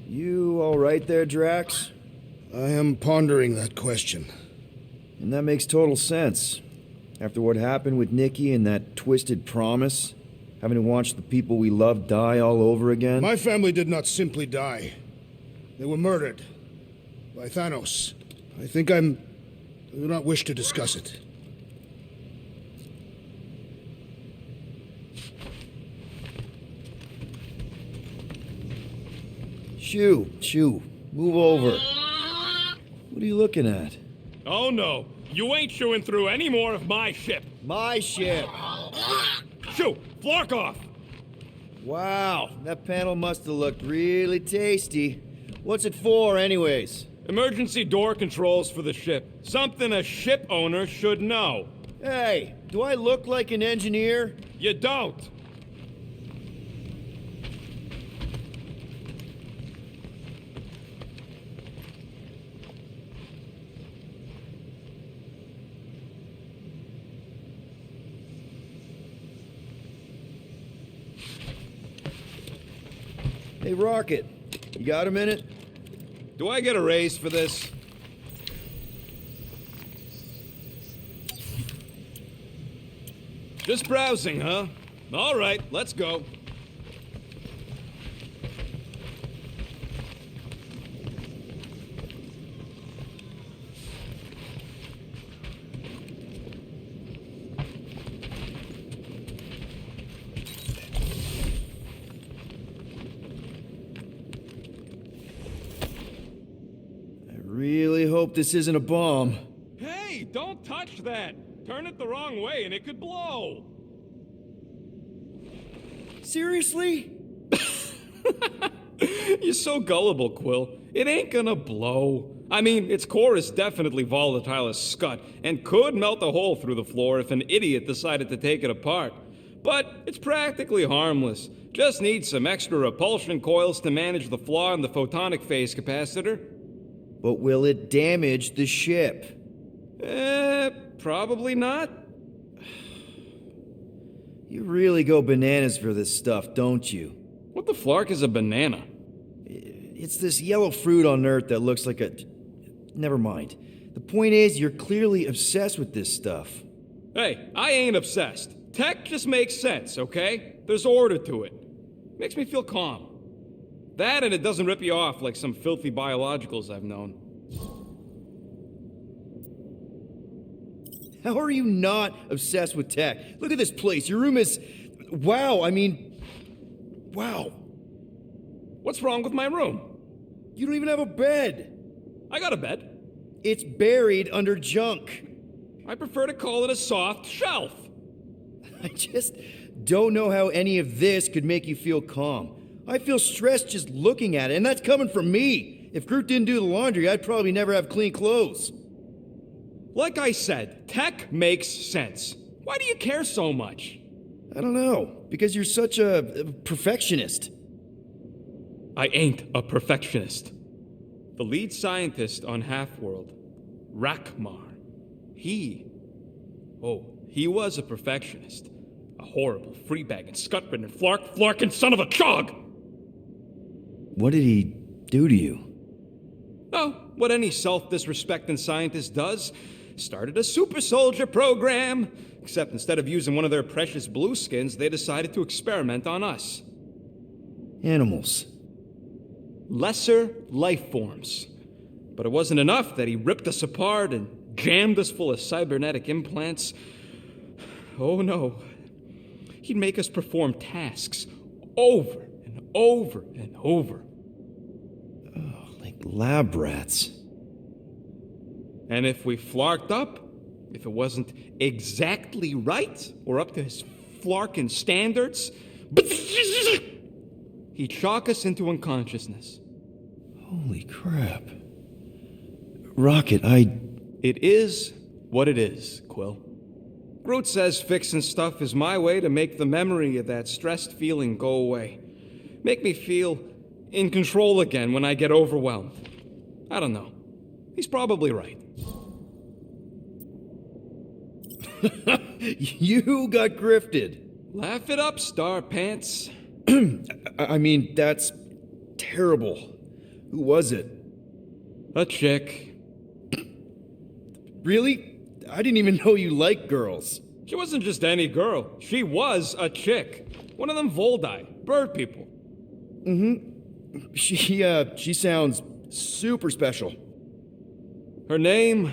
You all right there, Drax? I am pondering that question. And that makes total sense. After what happened with Nikki and that twisted promise, having to watch the people we love die all over again. My family did not simply die. They were murdered by Thanos. I do not wish to discuss it. Shoo, move over. What are you looking at? Oh no, you ain't chewing through any more of my ship. My ship! Shoo, flark off! Wow, that panel must have looked really tasty. What's it for, anyways? Emergency door controls for the ship. Something a ship owner should know. Hey, do I look like an engineer? You don't. Hey, Rocket, you got a minute? Do I get a raise for this? Just browsing, huh? All right, let's go. Really hope this isn't a bomb. Hey, don't touch that! Turn it the wrong way and it could blow! Seriously? You're so gullible, Quill. It ain't gonna blow. I mean, its core is definitely volatile as scut, and could melt a hole through the floor if an idiot decided to take it apart. But it's practically harmless. Just needs some extra repulsion coils to manage the flaw in the photonic phase capacitor. But will it damage the ship? Probably not. You really go bananas for this stuff, don't you? What the flark is a banana? It's this yellow fruit on Earth that looks like a... Never mind. The point is, you're clearly obsessed with this stuff. Hey, I ain't obsessed. Tech just makes sense, okay? There's order to it. Makes me feel calm. That and it doesn't rip you off like some filthy biologicals I've known. How are you not obsessed with tech? Look at this place. Your room is... Wow, wow. What's wrong with my room? You don't even have a bed. I got a bed. It's buried under junk. I prefer to call it a soft shelf. I just don't know how any of this could make you feel calm. I feel stressed just looking at it, and that's coming from me. If Groot didn't do the laundry, I'd probably never have clean clothes. Like I said, tech makes sense. Why do you care so much? I don't know, because you're such a perfectionist. I ain't a perfectionist. The lead scientist on Half-World, Rakmar, he was a perfectionist. A horrible, free-bagging, scut-ridden, flarking son of a chog! What did he do to you? Oh, what any self-disrespecting scientist does. Started a super soldier program. Except instead of using one of their precious blueskins, they decided to experiment on us. Animals. Lesser life forms. But it wasn't enough that he ripped us apart and jammed us full of cybernetic implants. Oh no. He'd make us perform tasks over and over and over. Oh, like lab rats. And if we flarked up, if it wasn't exactly right or up to his flarkin' standards, he'd shock us into unconsciousness. Holy crap. Rocket, It is what it is, Quill. Groot says fixing stuff is my way to make the memory of that stressed feeling go away. Make me feel in control again when I get overwhelmed. I don't know. He's probably right. You got grifted. Laugh it up, Star Pants. I mean, that's terrible. Who was it? A chick. Really? I didn't even know you liked girls. She wasn't just any girl. She was a chick. One of them Voldi, bird people. She sounds super special. Her name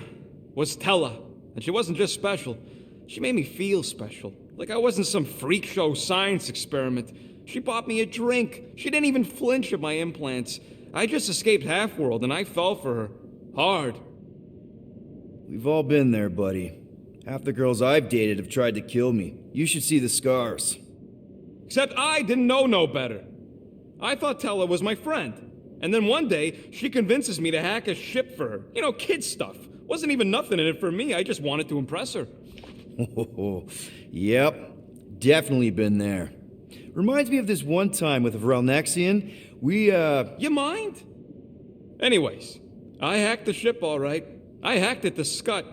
was Tella, and she wasn't just special. She made me feel special, like I wasn't some freak show science experiment. She bought me a drink. She didn't even flinch at my implants. I just escaped Half-World, and I fell for her. Hard. We've all been there, buddy. Half the girls I've dated have tried to kill me. You should see the scars. Except I didn't know no better. I thought Tella was my friend. And then one day, she convinces me to hack a ship for her. You know, kid stuff. Wasn't even nothing in it for me. I just wanted to impress her. Yep. Definitely been there. Reminds me of this one time with Vrelnexian. You mind? Anyways, I hacked the ship all right. I hacked it to Scut.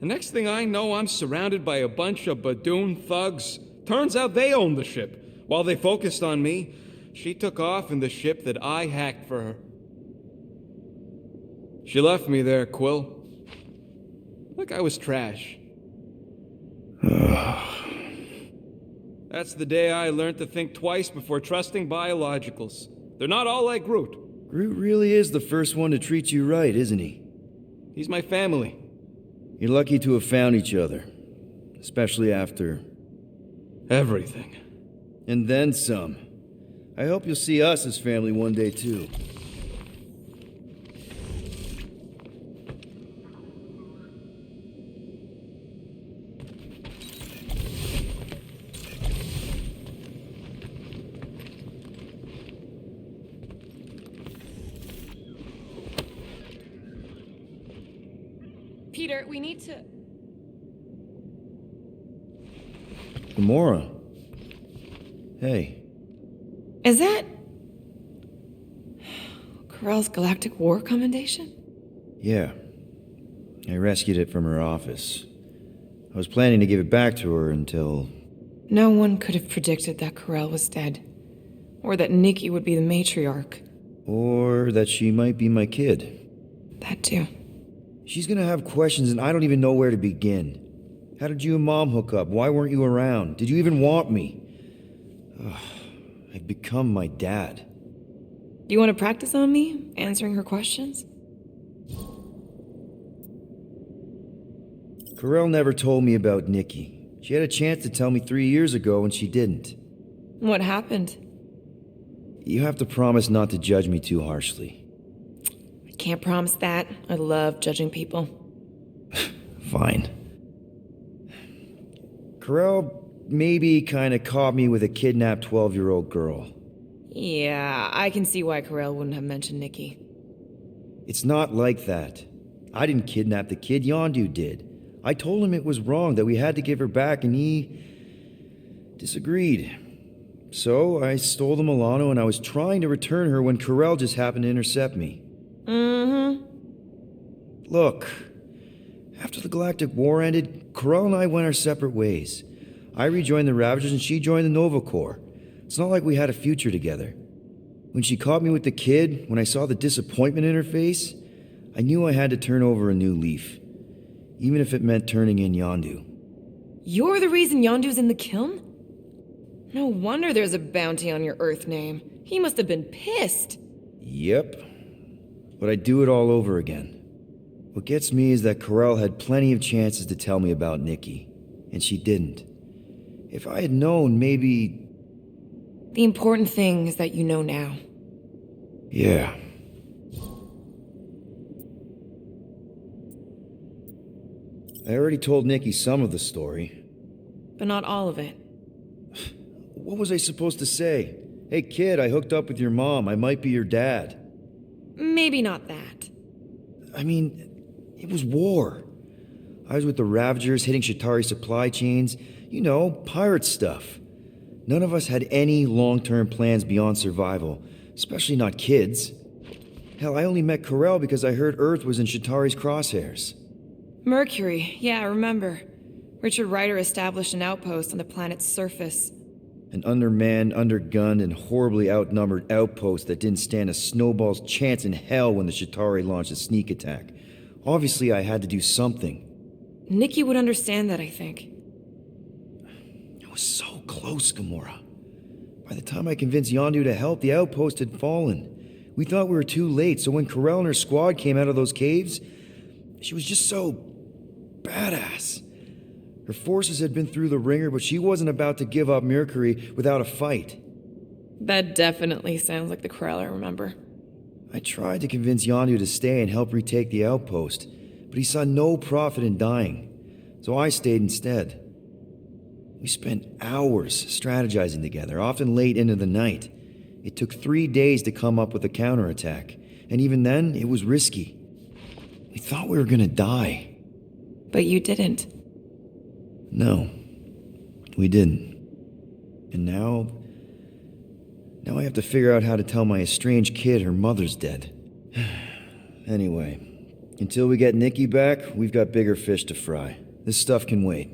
The next thing I know, I'm surrounded by a bunch of Badoon thugs. Turns out they owned the ship. While they focused on me, she took off in the ship that I hacked for her. She left me there, Quill. Like I was trash. That's the day I learned to think twice before trusting biologicals. They're not all like Groot. Groot really is the first one to treat you right, isn't he? He's my family. You're lucky to have found each other. Especially after... everything. And then some. I hope you'll see us as family one day, too. Peter, we need to... Gamora. Hey. Is that... Ko-Rel's Galactic War Commendation? Yeah. I rescued it from her office. I was planning to give it back to her until... No one could have predicted that Ko-Rel was dead. Or that Nikki would be the matriarch. Or that she might be my kid. That too. She's gonna have questions and I don't even know where to begin. How did you and Mom hook up? Why weren't you around? Did you even want me? I've become my dad. Do you want to practice on me, answering her questions? Ko-Rel never told me about Nikki. She had a chance to tell me 3 years ago and she didn't. What happened? You have to promise not to judge me too harshly. I can't promise that. I love judging people. Fine. Ko-Rel maybe kinda caught me with a kidnapped 12-year-old girl. Yeah, I can see why Ko-Rel wouldn't have mentioned Nikki. It's not like that. I didn't kidnap the kid, Yondu did. I told him it was wrong, that we had to give her back, and he... disagreed. So, I stole the Milano, and I was trying to return her when Ko-Rel just happened to intercept me. Look, after the Galactic War ended, Ko-Rel and I went our separate ways. I rejoined the Ravagers, and she joined the Nova Corps. It's not like we had a future together. When she caught me with the kid, when I saw the disappointment in her face, I knew I had to turn over a new leaf. Even if it meant turning in Yondu. You're the reason Yondu's in the kiln? No wonder there's a bounty on your Earth name. He must have been pissed. Yep. But I'd do it all over again. What gets me is that Ko-Rel had plenty of chances to tell me about Nikki, and she didn't. If I had known, maybe... The important thing is that you know now. Yeah. I already told Nikki some of the story. But not all of it. What was I supposed to say? Hey kid, I hooked up with your mom. I might be your dad. Maybe not that. I mean, it was war. I was with the Ravagers hitting Chitauri supply chains. You know, pirate stuff. None of us had any long-term plans beyond survival, especially not kids. Hell, I only met Ko-Rel because I heard Earth was in Chitauri's crosshairs. Mercury, yeah, I remember. Richard Ryder established an outpost on the planet's surface. An undermanned, undergunned, and horribly outnumbered outpost that didn't stand a snowball's chance in hell when the Chitauri launched a sneak attack. Obviously, I had to do something. Nikki would understand that, I think. I was so close, Gamora. By the time I convinced Yondu to help, the outpost had fallen. We thought we were too late, so when Ko-Rel and her squad came out of those caves, she was just so badass. Her forces had been through the ringer, but she wasn't about to give up Mercury without a fight. That definitely sounds like the Ko-Rel I remember. I tried to convince Yondu to stay and help retake the outpost, but he saw no profit in dying, so I stayed instead. We spent hours strategizing together, often late into the night. It took 3 days to come up with a counterattack, and even then, it was risky. We thought we were gonna die. But you didn't. No, we didn't. And now I have to figure out how to tell my estranged kid her mother's dead. Anyway, until we get Nikki back, we've got bigger fish to fry. This stuff can wait.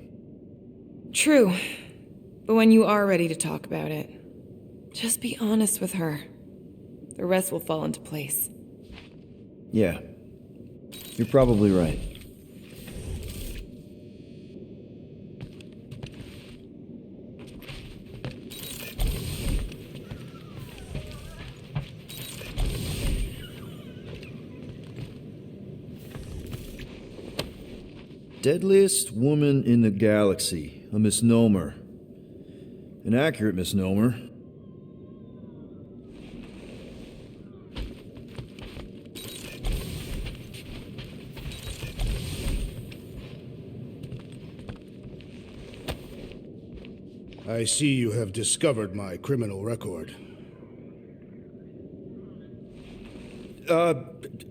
True. But when you are ready to talk about it, just be honest with her. The rest will fall into place. Yeah, you're probably right. Deadliest woman in the galaxy. A misnomer. An accurate misnomer. I see you have discovered my criminal record.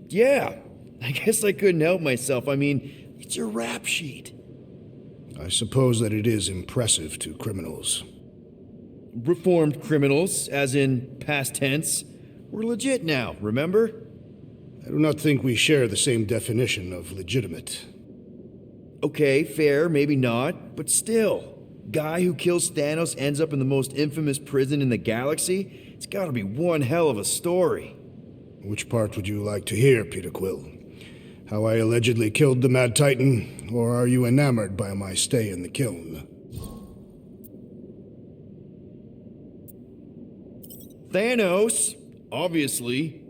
Yeah. I guess I couldn't help myself. I mean, it's your rap sheet. I suppose that it is impressive to criminals. Reformed criminals, as in past tense. We're legit now, remember? I do not think we share the same definition of legitimate. Okay, fair, maybe not, but still. Guy who kills Thanos ends up in the most infamous prison in the galaxy? It's gotta be one hell of a story. Which part would you like to hear, Peter Quill? How I allegedly killed the Mad Titan, or are you enamored by my stay in the kiln? Thanos, obviously.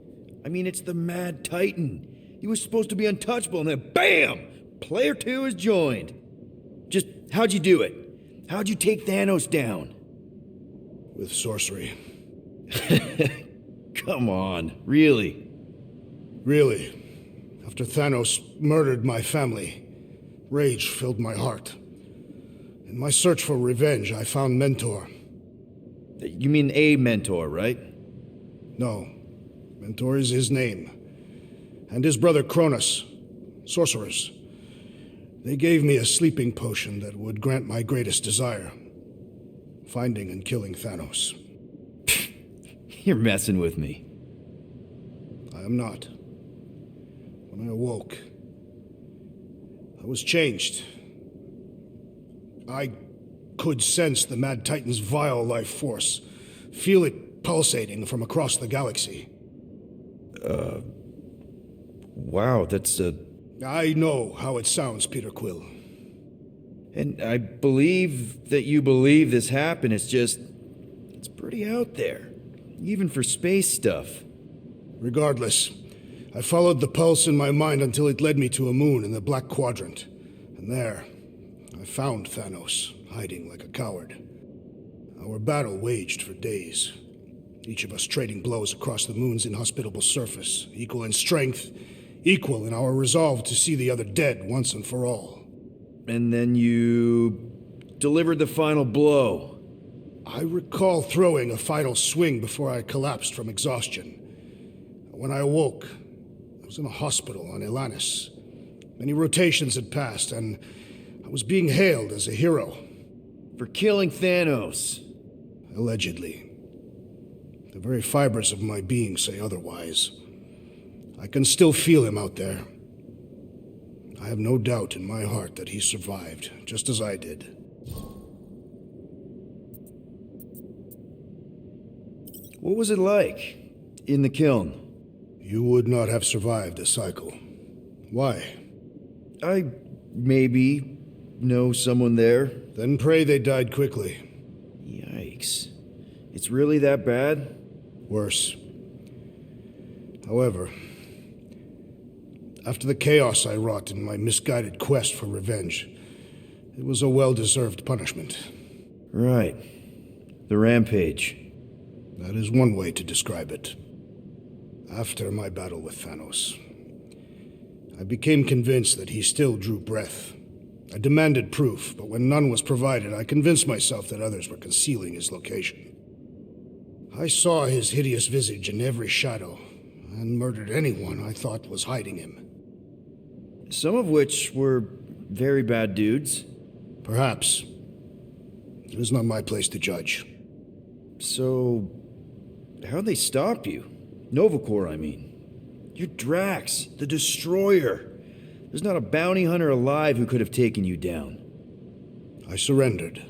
I mean, it's the Mad Titan. He was supposed to be untouchable, and then BAM! Player 2 is joined. Just, how'd you do it? How'd you take Thanos down? With sorcery. Come on, really? Really. After Thanos murdered my family, rage filled my heart. In my search for revenge, I found Mentor. You mean a mentor, right? No. Mentor is his name. And his brother Cronus, sorcerers. They gave me a sleeping potion that would grant my greatest desire. Finding and killing Thanos. You're messing with me. I am not. When I awoke, I was changed. I could sense the Mad Titan's vile life force, feel it pulsating from across the galaxy. Wow, that's I know how it sounds, Peter Quill. And I believe that you believe this happened. It's pretty out there. Even for space stuff. Regardless, I followed the pulse in my mind until it led me to a moon in the Black Quadrant. And there, I found Thanos, hiding like a coward. Our battle waged for days. Each of us trading blows across the moon's inhospitable surface, equal in strength, equal in our resolve to see the other dead once and for all. And then you delivered the final blow. I recall throwing a final swing before I collapsed from exhaustion. When I awoke, I was in a hospital on Elanis. Many rotations had passed, and I was being hailed as a hero. For killing Thanos. Allegedly. The very fibers of my being say otherwise. I can still feel him out there. I have no doubt in my heart that he survived, just as I did. What was it like in the kiln? You would not have survived the cycle. Why? I maybe know someone there. Then pray they died quickly. Yikes. It's really that bad? Worse. However, after the chaos I wrought in my misguided quest for revenge, it was a well-deserved punishment. Right. The rampage. That is one way to describe it. After my battle with Thanos, I became convinced that he still drew breath. I demanded proof, but when none was provided, I convinced myself that others were concealing his location. I saw his hideous visage in every shadow, and murdered anyone I thought was hiding him. Some of which were very bad dudes. Perhaps. It is not my place to judge. So, how'd they stop you? Novacore, I mean. You're Drax, the Destroyer. There's not a bounty hunter alive who could have taken you down. I surrendered.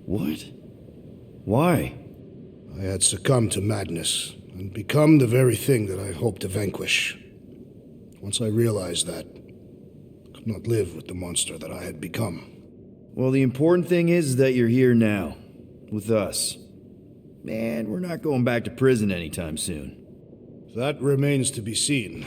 What? Why? I had succumbed to madness, and become the very thing that I hoped to vanquish. Once I realized that, I could not live with the monster that I had become. Well, the important thing is that you're here now, with us. Man, we're not going back to prison anytime soon. That remains to be seen.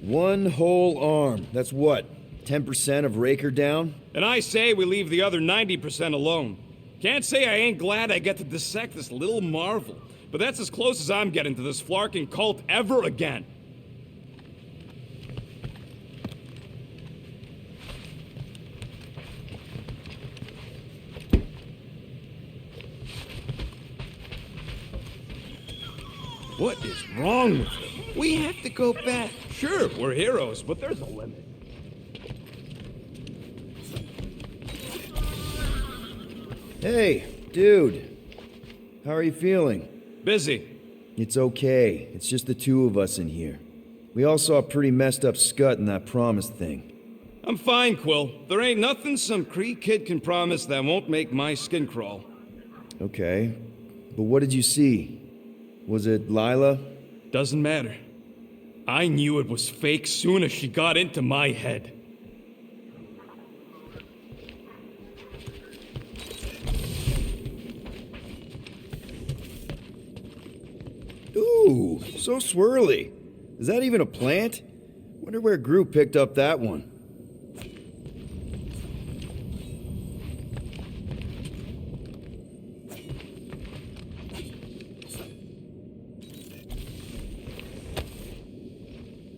One whole arm. That's what? 10% of Raker down? And I say we leave the other 90% alone. Can't say I ain't glad I get to dissect this little marvel, but that's as close as I'm getting to this flarking cult ever again. What is wrong with him? We have to go back. Sure, we're heroes, but there's a limit. Hey, dude. How are you feeling? Busy. It's okay. It's just the two of us in here. We all saw a pretty messed up scut in that promise thing. I'm fine, Quill. There ain't nothing some Cree kid can promise that won't make my skin crawl. Okay. But what did you see? Was it Lila? Doesn't matter. I knew it was fake soon as she got into my head. Ooh, so swirly. Is that even a plant? Wonder where Groot picked up that one.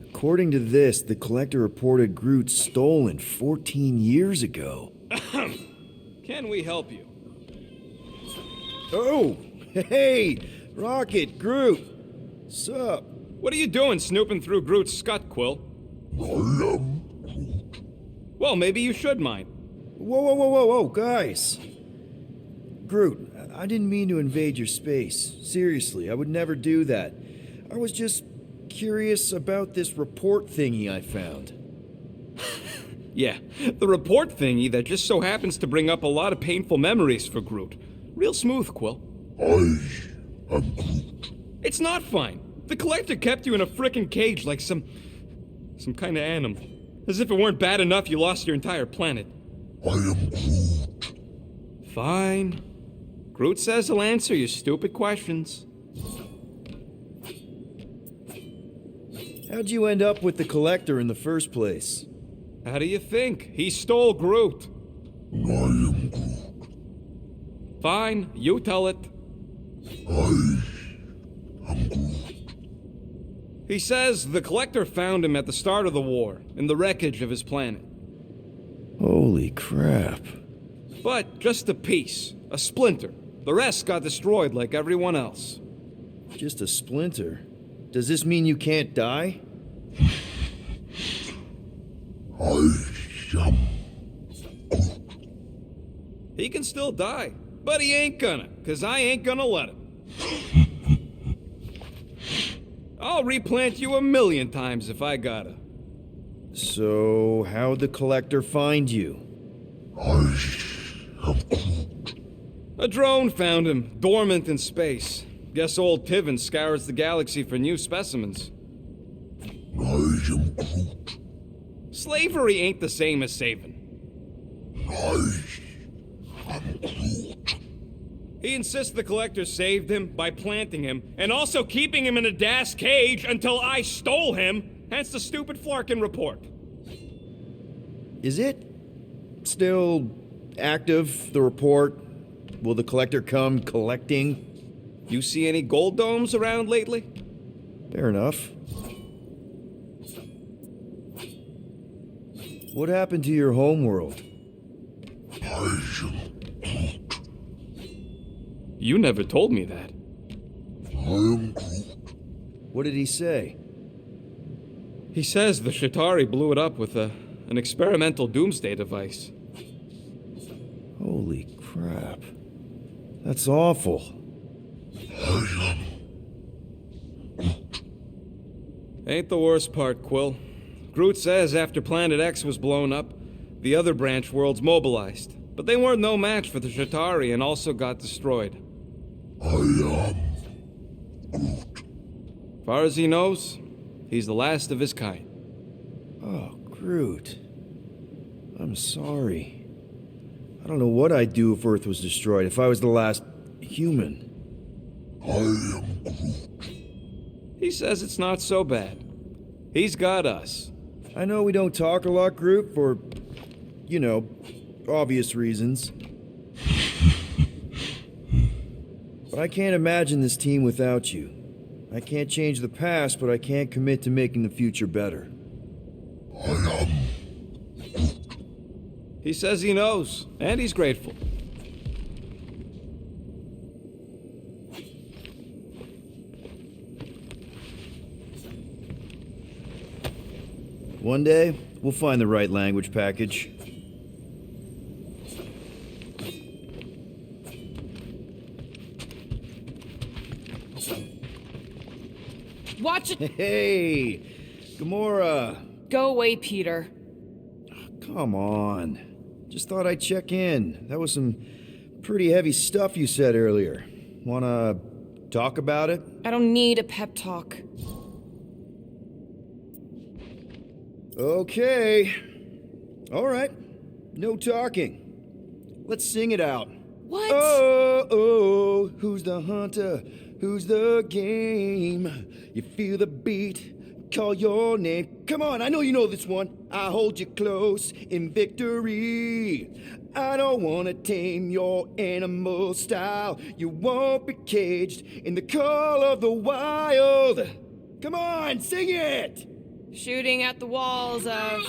According to this, the collector reported Groot stolen 14 years ago. Can we help you? Oh, hey, Rocket, Groot. Sup? What are you doing snooping through Groot's scut, Quill? I am Groot. Well, maybe you should mind. Whoa, guys. Groot, I didn't mean to invade your space. Seriously, I would never do that. I was just curious about this report thingy I found. Yeah, the report thingy that just so happens to bring up a lot of painful memories for Groot. Real smooth, Quill. I am Groot. It's not fine. The collector kept you in a frickin' cage like some kind of animal. As if it weren't bad enough you lost your entire planet. I am Groot. Fine. Groot says he'll answer your stupid questions. How'd you end up with the collector in the first place? How do you think? He stole Groot. I am Groot. Fine, you tell it. I am Groot. He says the collector found him at the start of the war, in the wreckage of his planet. Holy crap. But just a piece, a splinter. The rest got destroyed like everyone else. Just a splinter? Does this mean you can't die? I am Groot. He can still die, but he ain't gonna, 'cause I ain't gonna let him. I'll replant you 1,000,000 times if I gotta. So, how'd the Collector find you? I am Groot. A drone found him, dormant in space. Guess old Tiven scours the galaxy for new specimens. I am Groot. Slavery ain't the same as saving. I am Groot. He insists the Collector saved him by planting him, and also keeping him in a das cage until I stole him, hence the stupid Flarkin report. Is it still active, the report? Will the Collector come collecting? You see any gold domes around lately? Fair enough. What happened to your homeworld? I am Groot. You never told me that. I am Groot. What did he say? He says the Shatari blew it up with an experimental doomsday device. Holy crap. That's awful. I am Ain't the worst part, Quill. Groot says after Planet X was blown up, the other branch worlds mobilized. But they weren't no match for the Shatari and also got destroyed. I am Groot. Far as he knows, he's the last of his kind. Oh, Groot. I'm sorry. I don't know what I'd do if Earth was destroyed, if I was the last human. I am Groot. He says it's not so bad. He's got us. I know we don't talk a lot, Groot, for, you know, obvious reasons. But I can't imagine this team without you. I can't change the past, but I can't commit to making the future better. I am He says he knows, and he's grateful. One day, we'll find the right language package. Watch it! Hey! Gamora! Go away, Peter. Come on. Just thought I'd check in. That was some pretty heavy stuff you said earlier. Wanna talk about it? I don't need a pep talk. Okay. All right. No talking. Let's sing it out. What? Oh, who's the hunter? Who's the game? You feel the beat, call your name. Come on, I know you know this one. I hold you close in victory. I don't wanna tame your animal style. You won't be caged in the call of the wild. Come on, sing it! Shooting at the walls of...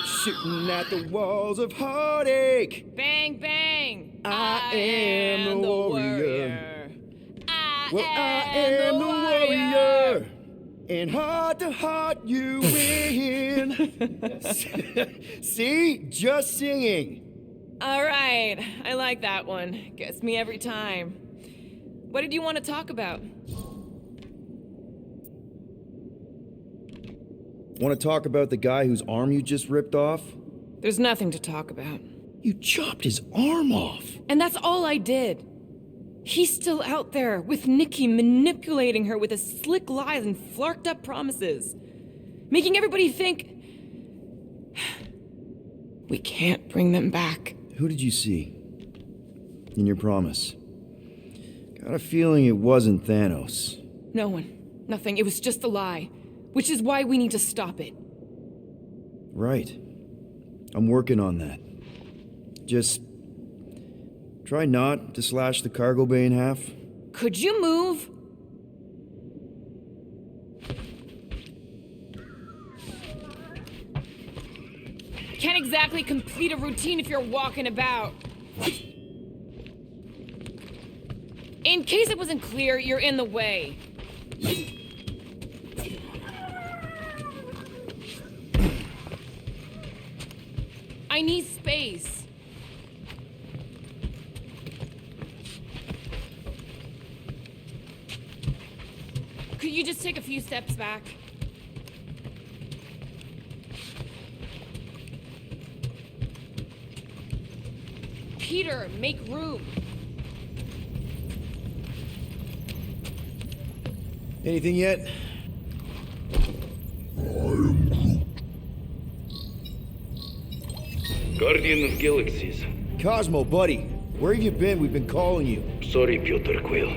Shooting at the walls of heartache. Bang, bang! I am the warrior. Well, I am the warrior. And heart to heart, you win. See? Just singing. All right, I like that one. Gets me every time. What did you want to talk about? Want to talk about the guy whose arm you just ripped off? There's nothing to talk about. You chopped his arm off. And that's all I did. He's still out there with Nikki manipulating her with his slick lies and flarked up promises. Making everybody think... we can't bring them back. Who did you see? In your promise? Got a feeling it wasn't Thanos. No one. Nothing. It was just a lie. Which is why we need to stop it. Right. I'm working on that. Just try not to slash the cargo bay in half. Could you move? Can't exactly complete a routine if you're walking about. In case it wasn't clear, you're in the way. I need space. Could you just take a few steps back? Peter, make room. Anything yet? Guardian of Galaxies. Cosmo, buddy. Where have you been? We've been calling you. Sorry, Piotr Quill.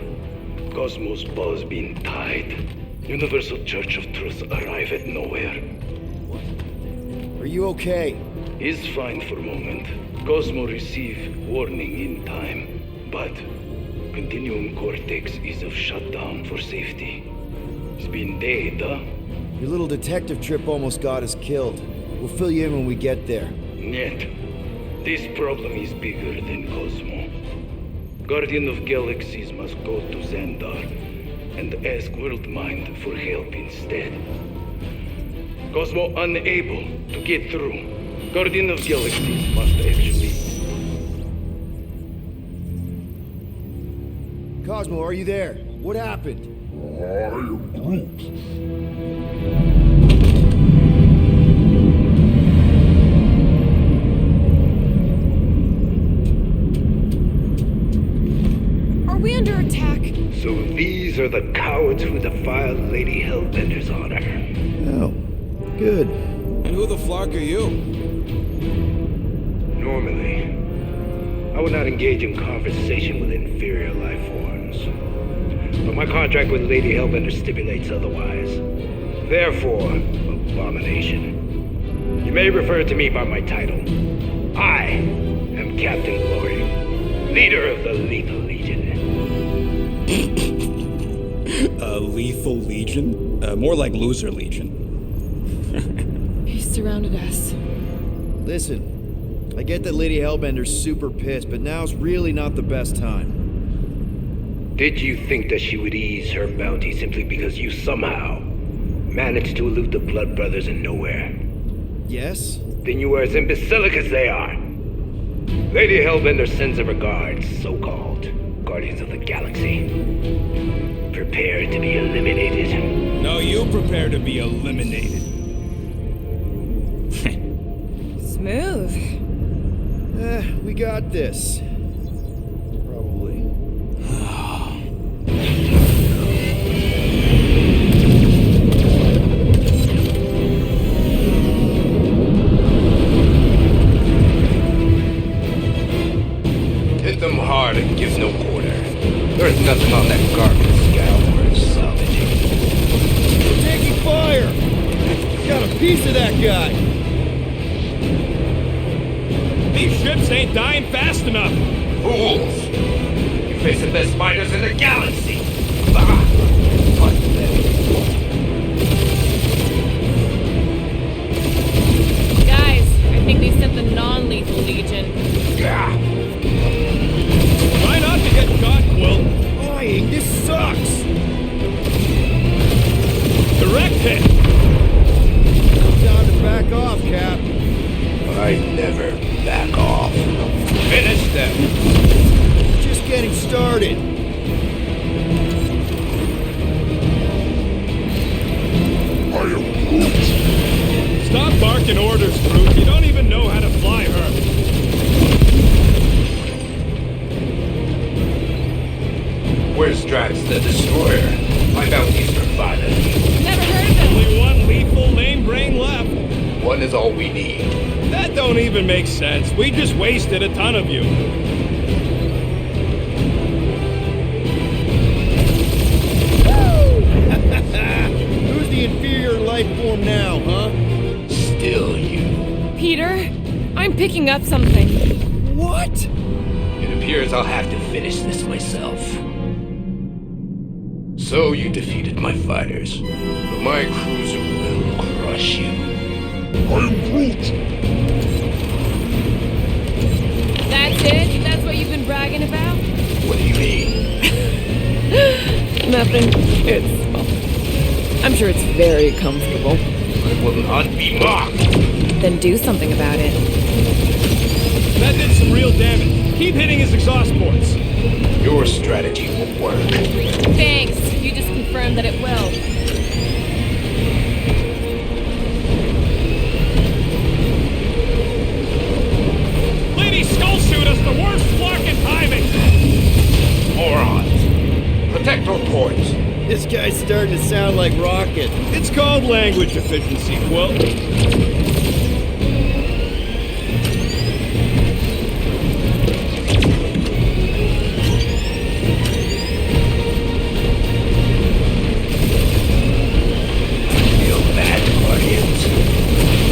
Cosmos ball's been tied. Universal Church of Truth arrive at nowhere. Are you okay? He's fine for a moment. Cosmo receive warning in time, but Continuum Cortex is of shutdown for safety. It's been dead, huh? Your little detective trip almost got us killed. We'll fill you in when we get there. Yet, this problem is bigger than Cosmo. Guardian of Galaxies must go to Xandar and ask Worldmind for help instead. Cosmo unable to get through. Guardian of Galaxies must actually... Cosmo, are you there? What happened? I am Groot. Are we under attack? So these are the cowards who defiled Lady Hellbender's honor. Oh, good. And who the flark are you? Normally, I would not engage in conversation with inferior life forms. But my contract with Lady Hellbender stipulates otherwise. Therefore, abomination. You may refer to me by my title. I am Captain Glory, leader of the Lethal Legion. Lethal Legion? More like Loser Legion. He surrounded us. Listen, I get that Lady Hellbender's super pissed, but now's really not the best time. Did you think that she would ease her bounty simply because you somehow managed to elude the Blood Brothers in nowhere? Yes? Then you were as imbecilic as they are. Lady Hellbender sends her regards, so-called Guardians of the Galaxy. Prepare to be eliminated. No, you prepare to be eliminated. Smooth. We got this. Probably. Hit them hard and give no quarter. There's nothing on that garbage scout worth salvaging. We're taking fire! Got a piece of that guy! These ships ain't dying fast enough. Fools! You face the best fighters in the galaxy! Bah! Pathetic. Guys, I think they sent the non-lethal legion. Gah! Try not to get caught, Quill. Flying, this sucks! Direct hit. Time to back off, Cap. I never back off. Finish them! Just getting started. I am Groot. Stop barking orders, Groot. You don't even know how to fly her. Where's Drax the Destroyer? My bounty's for violence. Never heard of him. Only one lethal lame brain left. One is all we need. That don't even make sense. We just wasted a ton of you. Who's the inferior life form now, huh? Still you. Peter, I'm picking up something. What? It appears I'll have to finish this myself. So you defeated my fighters, but my cruiser will crush you. I am Groot. That's it? That's what you've been bragging about? What do you mean? Nothing. It's... well, I'm sure it's very comfortable. I will not be mocked. Then do something about it. That did some real damage. Keep hitting his exhaust ports. Your strategy won't work. Thanks. You just confirmed that it will. Lady Skullshoot has the worst flark in timing! Morons! Protect your toys! This guy's starting to sound like Rocket. It's called language efficiency, Quill.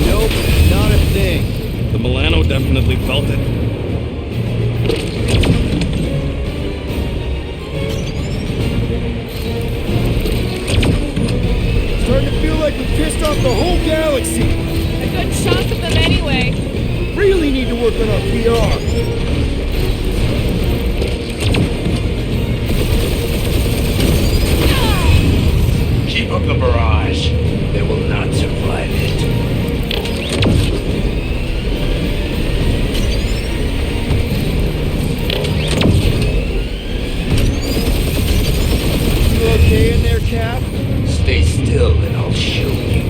Nope, not a thing. The Milano definitely felt it. Starting to feel like we pissed off the whole galaxy. A good chunk of them anyway. Really need to work on our PR. Keep up the barrage. They will not survive it. You okay in there, Cap? Stay still and I'll show you.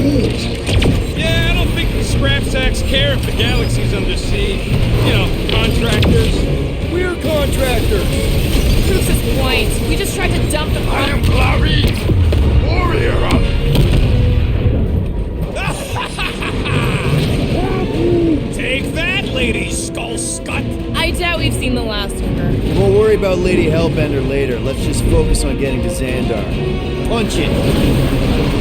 Yeah, I don't think the scrap sacks care if the galaxy's under siege. You know, contractors. We're contractors. Proves his point. We just tried to dump the I am Clary, warrior. Take that, Lady Skullscut! I doubt we've seen the last of her. We'll worry about Lady Hellbender later. Let's just focus on getting to Xandar. Punch it!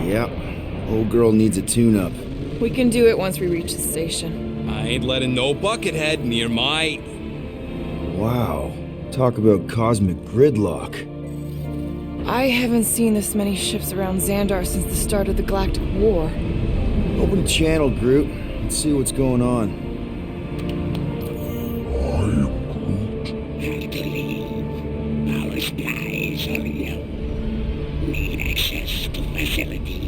Yep. Old girl needs a tune-up. We can do it once we reach the station. I ain't letting no buckethead near my... Wow. Talk about cosmic gridlock. I haven't seen this many ships around Xandar since the start of the Galactic War. Open a channel, Groot. Let's see what's going on. I am Groot. Have to leave. Our supplies are low. Need access to facilities.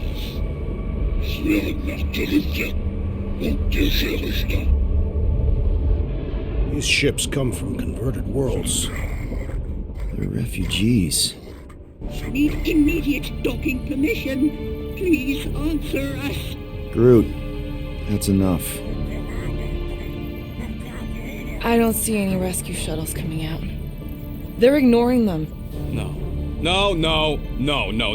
These ships come from converted worlds. They're refugees. Need immediate docking permission. Please answer us. Groot, that's enough. I don't see any rescue shuttles coming out. They're ignoring them. No.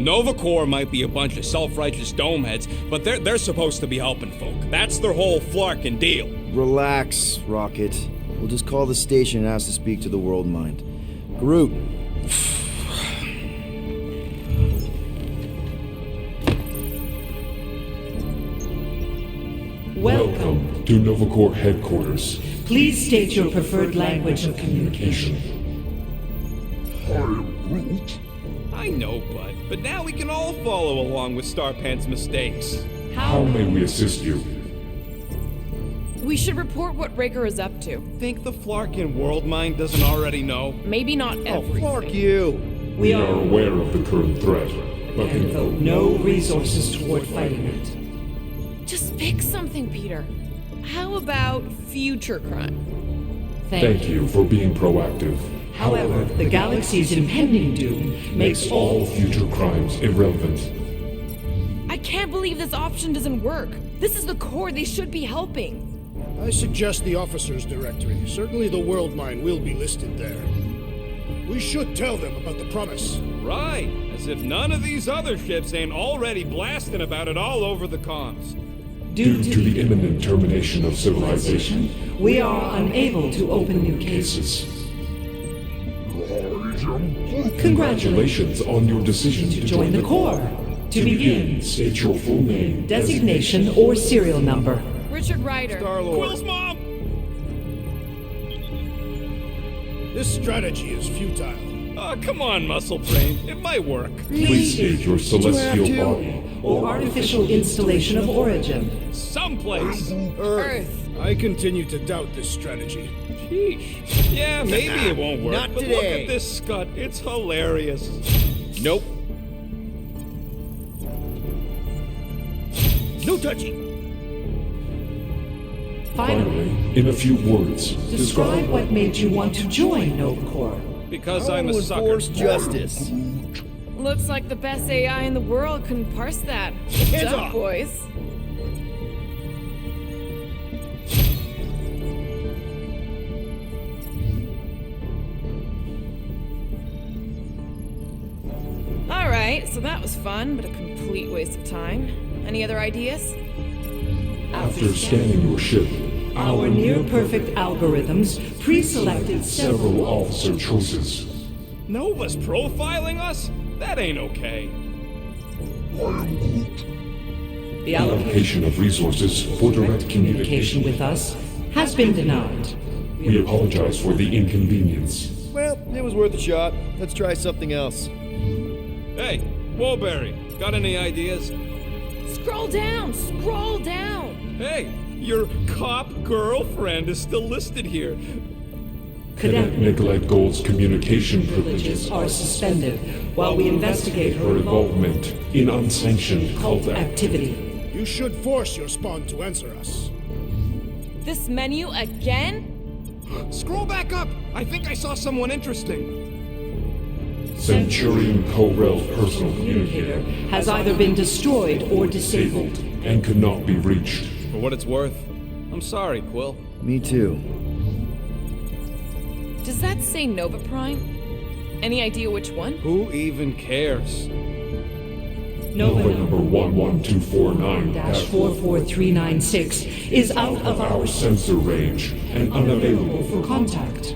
Nova Corps might be a bunch of self-righteous domeheads, but they're supposed to be helping folk. That's their whole flarkin' deal. Relax, Rocket. We'll just call the station and ask to speak to the Worldmind. Groot. Welcome to Nova Corps headquarters. Please state your preferred language of communication. I am Groot. I know, Bud, but now we can all follow along with Starpant's mistakes. How may we assist you? We should report what Raker is up to. Think the Flarkin Worldmind doesn't already know? Maybe not Oh, everything. fuck you. We are aware of the current threat, but And can devote no resources toward fighting it. Just pick something, Peter. How about future crime? thank you for being proactive. However, the galaxy's impending doom makes All future crimes irrelevant. I can't believe this option doesn't work. This is the Corps. They should be helping. I suggest the officers' directory. Certainly the Worldmind will be listed there. We should tell them about the promise. Right, as if none of these other ships ain't already blasting about it all over the comms. Due to the imminent termination of civilization, we are unable to open new cases. I am Groot. congratulations on your decision To join the Corps. To begin, State your full name, designation or serial number. Richard Ryder. Quill's mom! This strategy is futile. Oh, come on, Muscle Brain. It might work. Please state your celestial to? body or artificial installation of origin. Someplace! Earth. I continue to doubt this strategy. Sheesh. Yeah, maybe it won't work, Not but look today. at this scut. It's hilarious. Nope. No touching. Finally, in a few words, describe what made you want to join Nova Corps. Because I I'm a will sucker. enforce justice. Looks like the best AI in the world couldn't parse that. Hands Duck off. boys. Alright, so that was fun, but a complete waste of time. Any other ideas? after scanning your ship, Our near-perfect algorithms pre-selected several several officer choices. Nova's profiling us? That ain't okay. The Allocation of resources for direct communication with us has been denied. We apologize for the inconvenience. Well, it was worth a shot. Let's try something else. Hey, Woolberry, got any ideas? Scroll down! Scroll down! Hey, your cop girlfriend is still listed here. Cadet Nicolette Gold's communication Privileges privileges are suspended while we investigate her her involvement in unsanctioned cult cult activity. You should force your spawn to answer us. This menu again? Scroll back up. I think I saw someone interesting. Centurion Ko-Rel's personal Communicator communicator has either been destroyed or disabled. and could not be reached. For what it's worth, I'm sorry, Quill. Me too. Does that say Nova Prime? Any idea which one? Who even cares? Nova Nova number 11249-44396 is out of our our sensor range and unavailable for contact.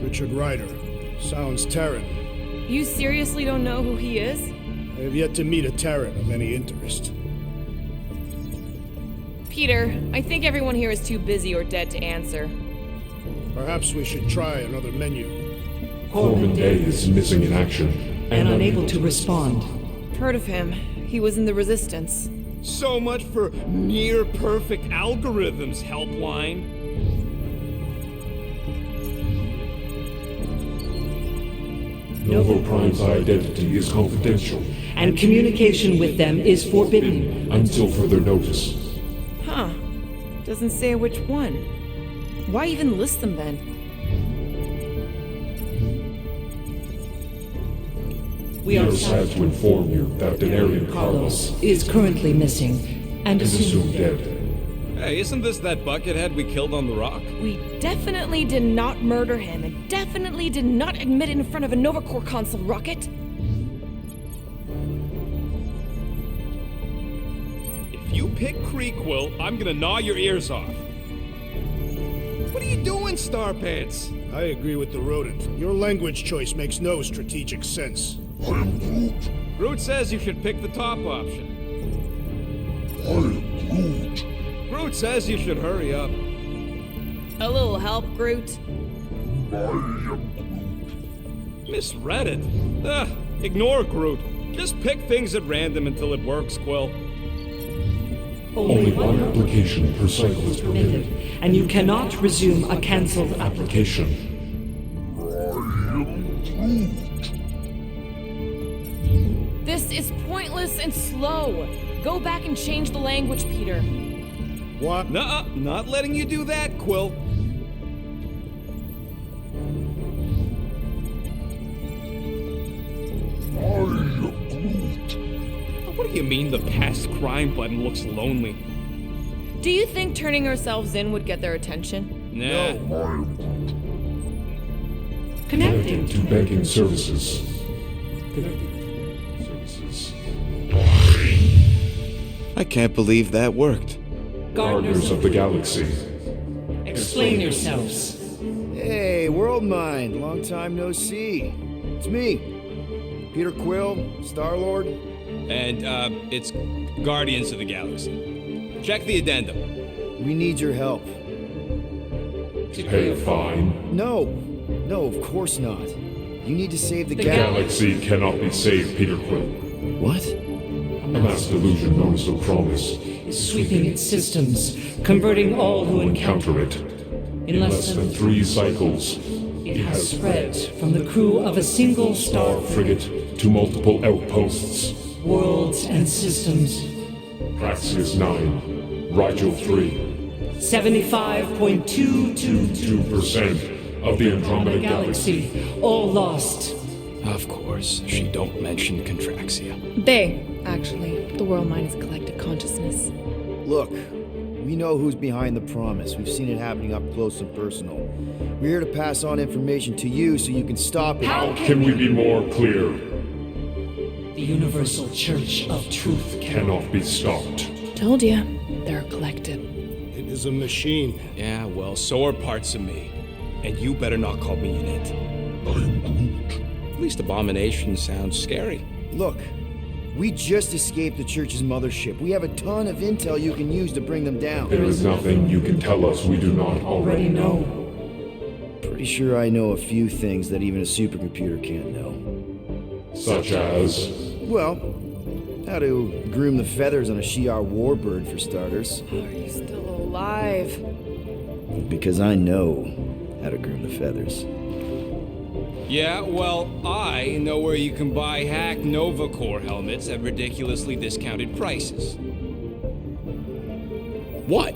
Richard Ryder. Sounds Terran. You seriously don't know who he is? I have yet to meet a Terran of any interest. Peter, I think everyone here is too busy or dead to answer. Perhaps we should try another menu. Corbin Day is missing in action And unable to respond. Heard of him. He was in the Resistance. So much for near-perfect algorithms, Helpline. Nova Prime's identity is confidential And communication with them is forbidden. until further notice. Huh. Doesn't say which one. Why even list them then? We are sad to inform you that Denarian Carlos is currently missing and is assumed dead. Hey, isn't this that buckethead we killed on the rock? We definitely did not murder him and definitely did not admit it in front of a Nova Corps console rocket. If you pick Creek, Quill, I'm gonna gnaw your ears off. What are you doing, Star Pants? I agree with the rodent. Your language choice makes no strategic sense. Groot says you should pick the top option. Groot says you should hurry up. A little help, Groot. Misread it. Ignore Groot. Just pick things at random until it works, Quill. Only one application per cycle is permitted. And you cannot resume a cancelled application. This is pointless and slow. Go back and change the language, Peter. What? Nuh-uh, not letting you do that, Quill. What do you mean the past crime button looks lonely? Do you think turning ourselves in would get their attention? Nah. Connecting To banking services. Connecting services. I can't believe that worked. Gardeners of the Galaxy. Explain yourselves. Hey, Worldmind. Long time no see. It's me. Peter Quill, Star-Lord. And, it's Guardians of the Galaxy. Check the addendum. We need your help. To pay a fine. No. No, of course not. You need to save the The galaxy. galaxy cannot be saved, Peter Quill. What? A mass delusion known as the Promise is sweeping its systems, converting all who encounter counter it. In less than 3 cycles, it has spread from the crew of a single star frigate to multiple outposts. worlds and systems. Praxis 9, Rigel 3. 75.222% 2% of the Andromeda Galaxy. all lost. Of course, she don't mention Contraxia. They, actually. The Worldmind is a collective consciousness. Look, we know who's behind the promise. We've seen it happening up close and personal. We're here to pass on information to you so you can stop it. How can we be more clear? The Universal Church of Truth Cannot be stopped. Told ya, they're a collective. It is a machine. Yeah, well, so are parts of me. And you better not call me in it. I'm Groot. At least Abomination sounds scary. Look, we just escaped the Church's mothership. We have a ton of intel you can use to bring them down. There is nothing you can tell us we do not already know. Pretty sure I know a few things that even a supercomputer can't know. Such as... Well, how to groom the feathers on a Shi'ar warbird, for starters. Are you still alive? Because I know how to groom the feathers. Yeah, well, I know where you can buy hack Nova Core helmets at ridiculously discounted prices. What?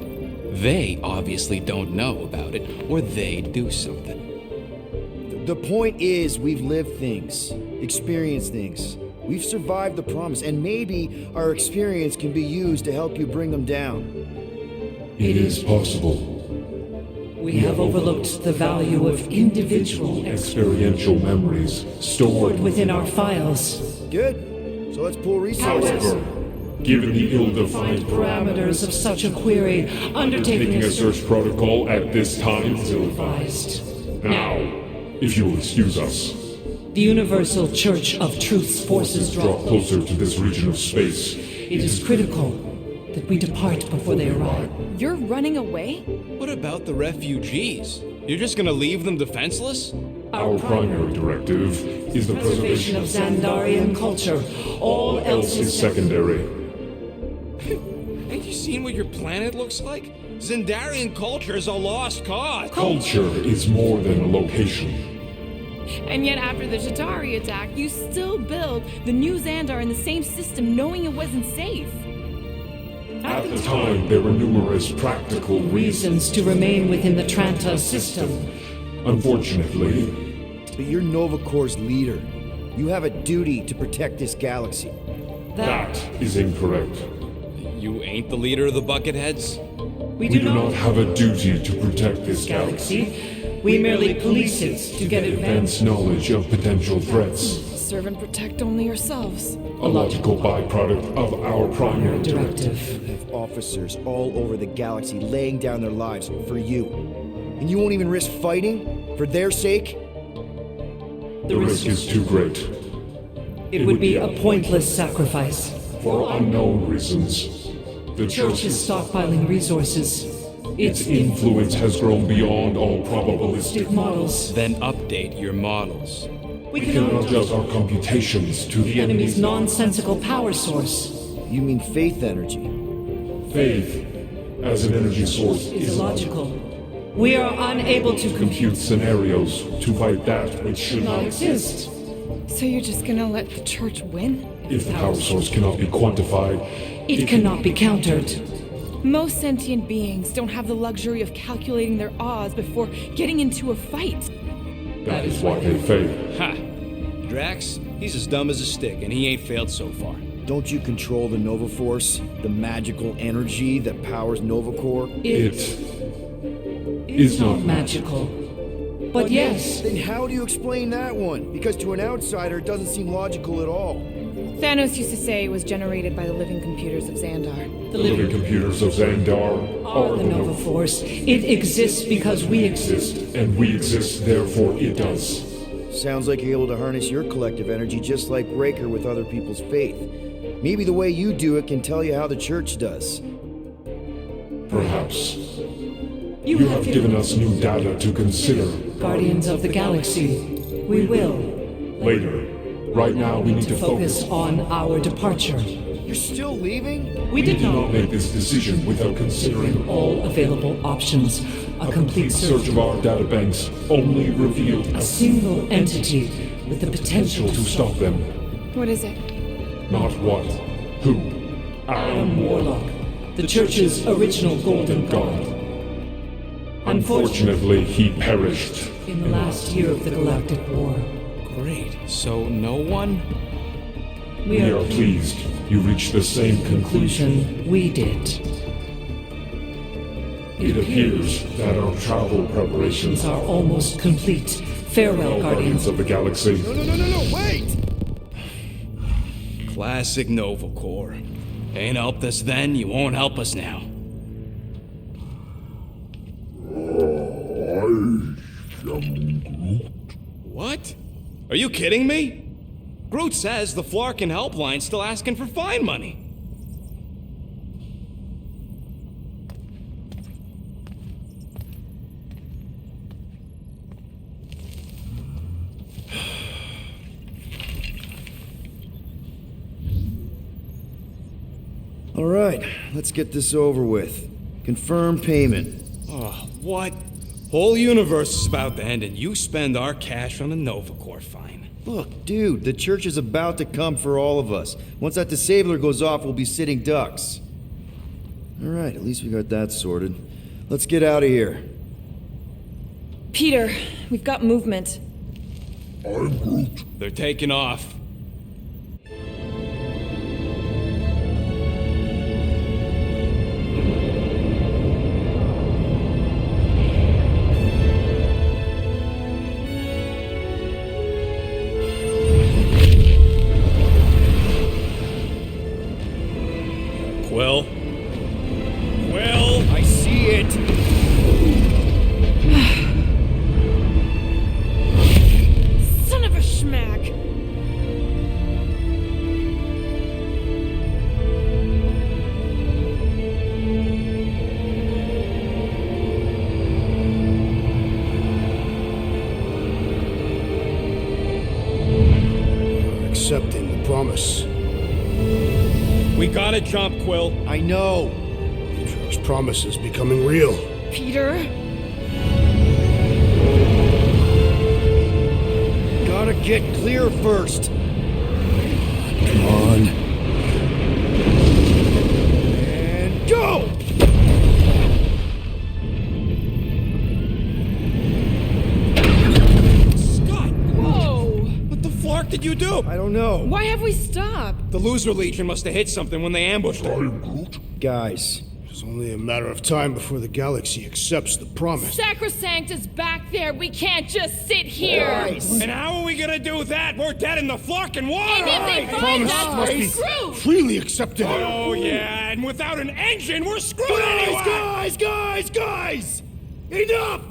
They obviously don't know about it, or they'd do something. The point is, we've lived things, experienced things. We've survived the promise, and maybe our experience can be used to help you bring them down. It is possible. We have overlooked the value of individual Experiential memories stored within our files. Good. So let's pull resources. However, given the ill-defined Parameters of such a query, undertaking taking a search protocol at this time is advised. now, if you will excuse us, The Universal Church of Truth's forces draw closer to this region of space. It is critical that we depart before they arrive. You're running away? What about the refugees? You're just gonna leave them defenseless? Our primary directive is the Preservation of Xandarian culture. All else is is secondary. Ain't you seen what your planet looks like? Xandarian culture is a lost cause. Culture is more than a location. And yet after the Chitauri attack, you still build the new Xandar in the same system knowing it wasn't safe. At the time, there were numerous practical reasons to remain within the Tranta system. Unfortunately, But you're Nova Corps' leader. You have a duty to protect this galaxy. that is incorrect. You ain't the leader of the Bucketheads? We We do not have a duty to protect this galaxy. galaxy. We merely police it to get advanced Advance knowledge of potential threats. Serve and protect only yourselves. A logical byproduct of our primary directive. directive. You have officers all over the galaxy laying down their lives for you. And you won't even risk fighting? For their sake? The risk is too great. It would be a pointless sacrifice. For unknown reasons, the Church is stockpiling resources. its influence has grown beyond all probabilistic. Models. Then update your models. We We can cannot adjust adjust our computations to the enemy's enemy's nonsensical power source. You mean faith energy? faith as an energy source Is is illogical. We are unable to compute scenarios to fight that which should not not exist. So you're just gonna let the church win? If the power source cannot be quantified, It cannot be countered. Most sentient beings don't have the luxury of calculating their odds before getting into a fight. that is why they fail. Ha! Drax, he's as dumb as a stick, and he ain't failed so far. Don't you control the Nova Force? The magical energy that powers Nova Corps? It is not magical. But yes, Then how do you explain that one? Because to an outsider, it doesn't seem logical at all. Thanos used to say it was generated by the living computers of Xandar. the living living computers of Xandar are the Nova Force. It exists because we exist. exist, and we exist, therefore it does. Sounds like you're able to harness your collective energy just like Raker with other people's faith. Maybe the way you do it can tell you how the church does. Perhaps. You have given us new data to consider. Guardians of the Galaxy. We will Later. Right now, we need to focus focus. on our departure. You're still leaving? We did not not. make this decision without considering All available options. A complete search of our databanks only revealed A single entity with the potential to stop them. What is it? Not what, who. Adam Warlock, the Church's original Golden God. Unfortunately, he perished. In the last year of the Galactic War. Great. So no one? We We are pleased you reached the same conclusion. conclusion we did. It appears that our travel preparations Are almost complete. Farewell, Guardians Guardians. of the Galaxy. No, wait! Classic Nova Corps. Ain't helped us then, you won't help us now. What? Are you kidding me? Groot says the Flarkin helpline's still asking for fine money. All right, let's get this over with. Confirm payment. Oh, what? Whole universe is about to end and you spend our cash on a Nova Corps fine. Look, dude, the church is about to come for all of us. Once that disabler goes off, we'll be sitting ducks. All right, at least we got that sorted. Let's get out of here. Peter, we've got movement. I'm Groot. They're taking off. Quill? Quill? I see it! Son of a schmack! You're accepting the promise. We gotta jump, Quill. I know. Those promises becoming real. Peter? Gotta get clear first. Come on. And go! Scott! Whoa! What the flark did you do? I don't know. Why have we stopped? The Loser Legion must have hit something when they ambushed her. Guys, It's only a matter of time before the galaxy accepts the promise. Sacrosanct is back there. We can't just sit here. And how are we gonna do that? We're dead in the fucking water! And if they find us, we're screwed. Freely accepted. Oh yeah, and without an engine, we're screwed anyway! Guys! Enough!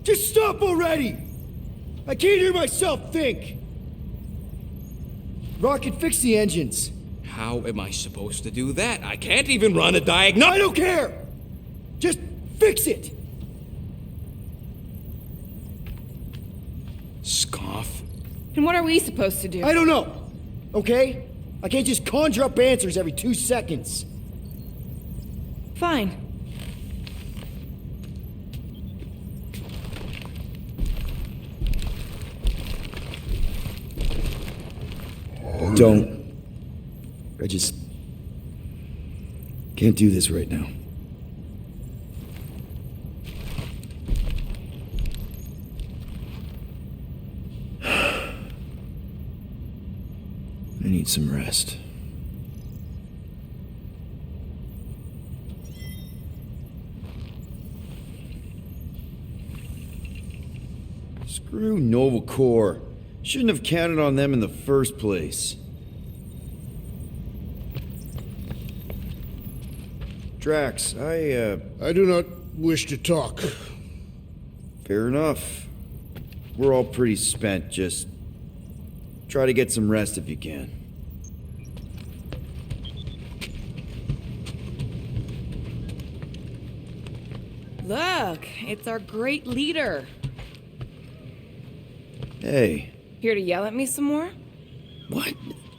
Just stop already! I can't hear myself think! Rocket, fix the engines. How am I supposed to do that? I can't even run a diagnostic. I don't care! Just fix it! Scoff. And what are we supposed to do? I don't know, okay? I can't just conjure up answers every 2 seconds. Fine. Don't. I just can't do this right now. I need some rest. Screw Nova Corps. Shouldn't have counted on them in the first place. Drax, I do not wish to talk. Fair enough. We're all pretty spent. Just try to get some rest if you can. Look, it's our great leader. Hey. Here to yell at me some more? What?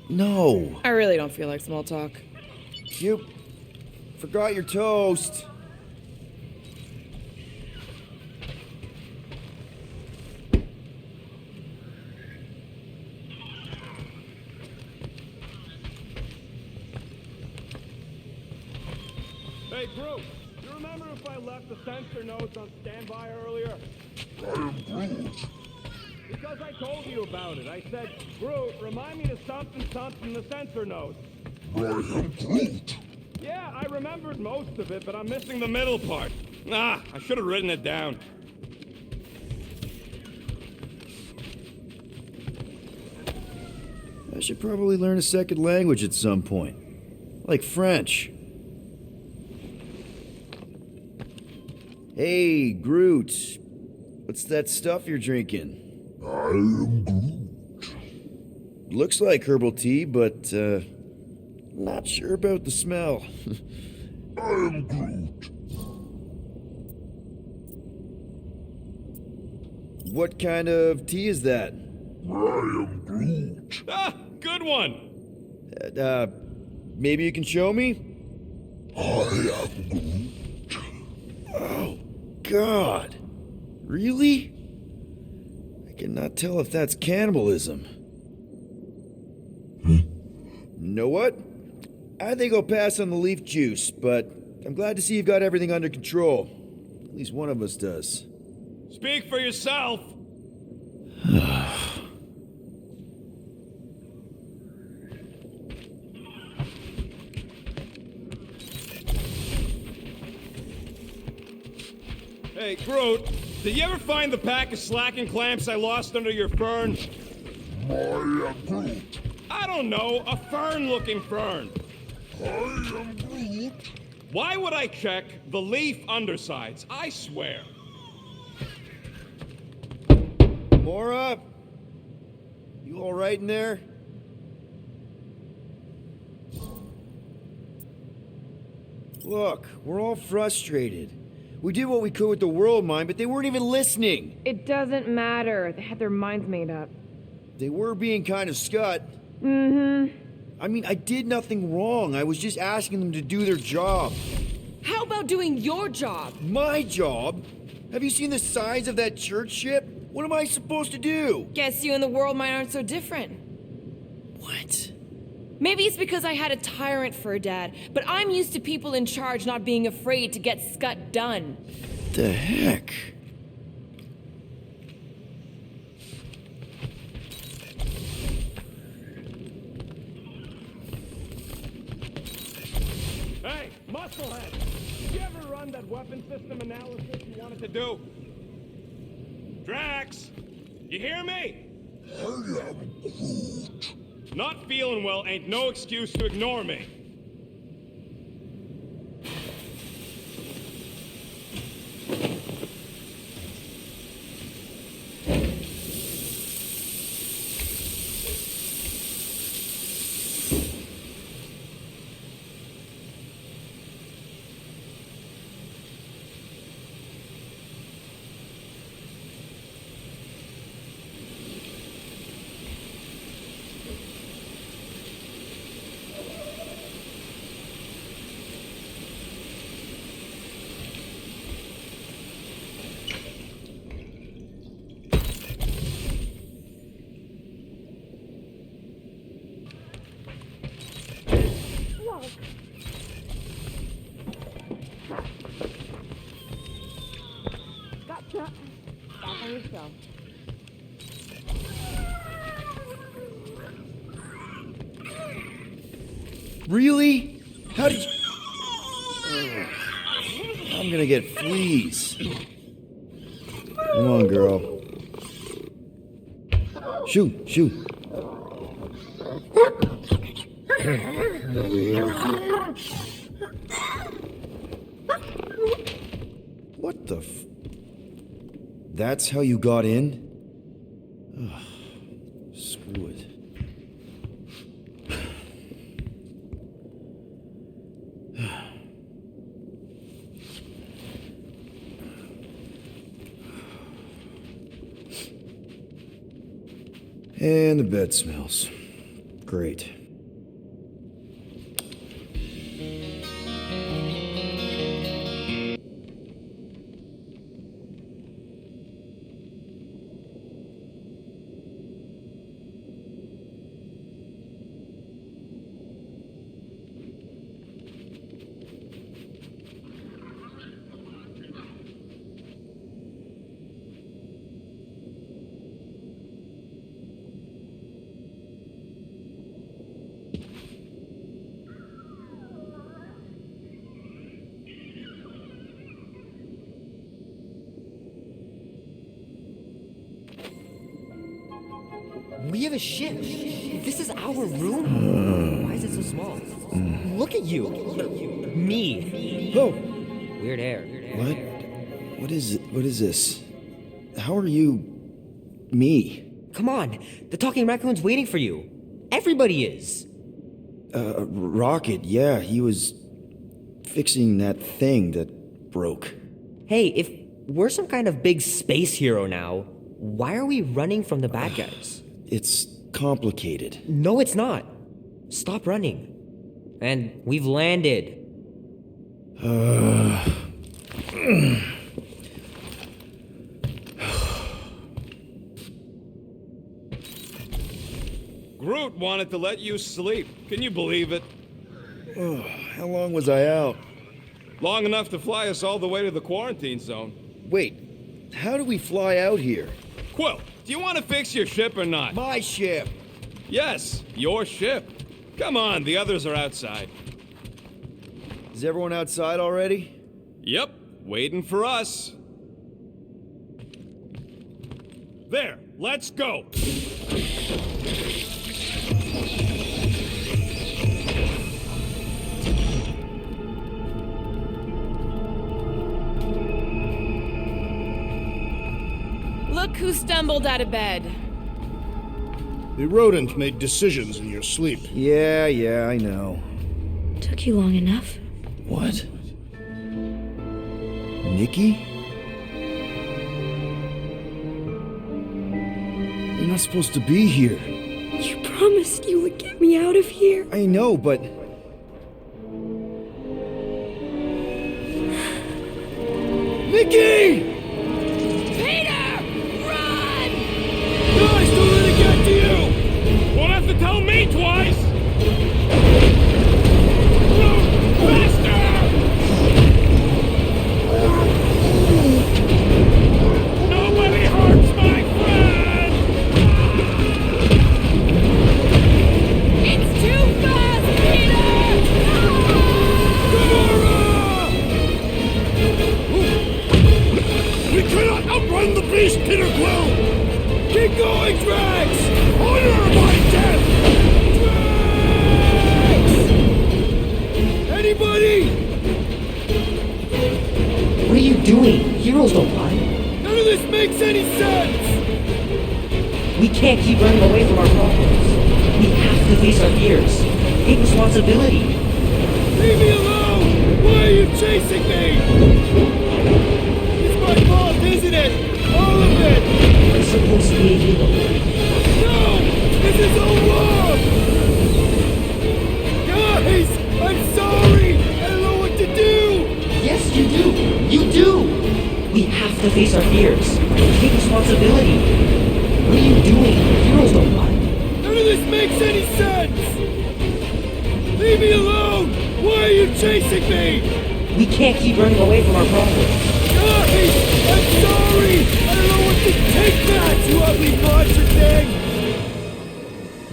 No. I really don't feel like small talk. You forgot your toast. Hey, Groot, you remember if I left the sensor nodes on standby earlier? I am Groot. Because I told you about it. I said, Groot, remind me to something the sensor nodes. I am Groot. Yeah, I remembered most of it, but I'm missing the middle part. Ah, I should have written it down. I should probably learn a second language at some point. Like French. Hey, Groot. What's that stuff you're drinking? I am Groot. Looks like herbal tea, but, not sure about the smell. I am Groot. What kind of tea is that? I am Groot. Ah, good one. Maybe you can show me? I am Groot. Oh, God. Really? I cannot tell if that's cannibalism. Know what? I think I'll pass on the leaf juice, but I'm glad to see you've got everything under control. At least one of us does. Speak for yourself. Hey, Groot, did you ever find the pack of slacking clamps I lost under your fern? I am Groot. I don't know, a fern-looking fern. I am Groot. Why would I check the leaf undersides? I swear. Mora? You all right in there? Look, we're all frustrated. We did what we could with the Worldmind, but they weren't even listening. It doesn't matter. They had their minds made up. They were being kind of scut. Mm-hmm. I mean, I did nothing wrong. I was just asking them to do their job. How about doing your job? My job? Have you seen the size of that church ship? What am I supposed to do? Guess you and the Worldmind aren't so different. What? Maybe it's because I had a tyrant for a dad, but I'm used to people in charge not being afraid to get scut done. The heck? Hey, Musclehead! Did you ever run that weapon system analysis you wanted to do? Drax! You hear me? I am Groot. Not feeling well ain't no excuse to ignore me. Gotcha. Back on yourself. Really? How did you... I'm gonna get fleas. Come on, girl. Shoot, shoot. What the f... That's how you got in? Ugh, screw it. And the bed smells. Great. We have a ship. This is our room? Why is it so small? Look at you. Me. Oh. Weird hair. What? What is it? What is this? How are you... me? Come on. The talking raccoon's waiting for you. Everybody is. Rocket, yeah, he was fixing that thing that broke. Hey, if we're some kind of big space hero now, why are we running from the bad guys? It's complicated. No, it's not. Stop running. And we've landed. Groot wanted to let you sleep. Can you believe it? How long was I out? Long enough to fly us all the way to the quarantine zone. Wait, how do we fly out here? Quill, do you want to fix your ship or not? My ship! Yes, your ship. Come on, the others are outside. Is everyone outside already? Yep, waiting for us. There, let's go! Look who stumbled out of bed. The rodent made decisions in your sleep. Yeah, I know. Took you long enough. What? Nikki? You're not supposed to be here. You promised you would get me out of here. I know, but... Nikki! Guys, don't let it get to you! Won't have to tell me twice! Faster! Nobody hurts my friend! It's too fast, Peter! Gamora! We cannot outrun the beast, Peter Quill! Keep going, Drax! Honor my death! Drax! Anybody? What are you doing? Heroes don't run. None of this makes any sense! We can't keep running away from our problems. We have to face our fears. Take responsibility. Leave me alone! Why are you chasing me? It's my fault, isn't it? All of it! You're supposed to be a hero. No! This is all wrong! Guys! I'm sorry! I don't know what to do! Yes, you do! You do! We have to face our fears. Take responsibility. What are you doing? Heroes don't run. None of this makes any sense! Leave me alone! Why are you chasing me? We can't keep running away from our problems. Guys! I'm sorry! I don't know what to take that, you ugly monster thing!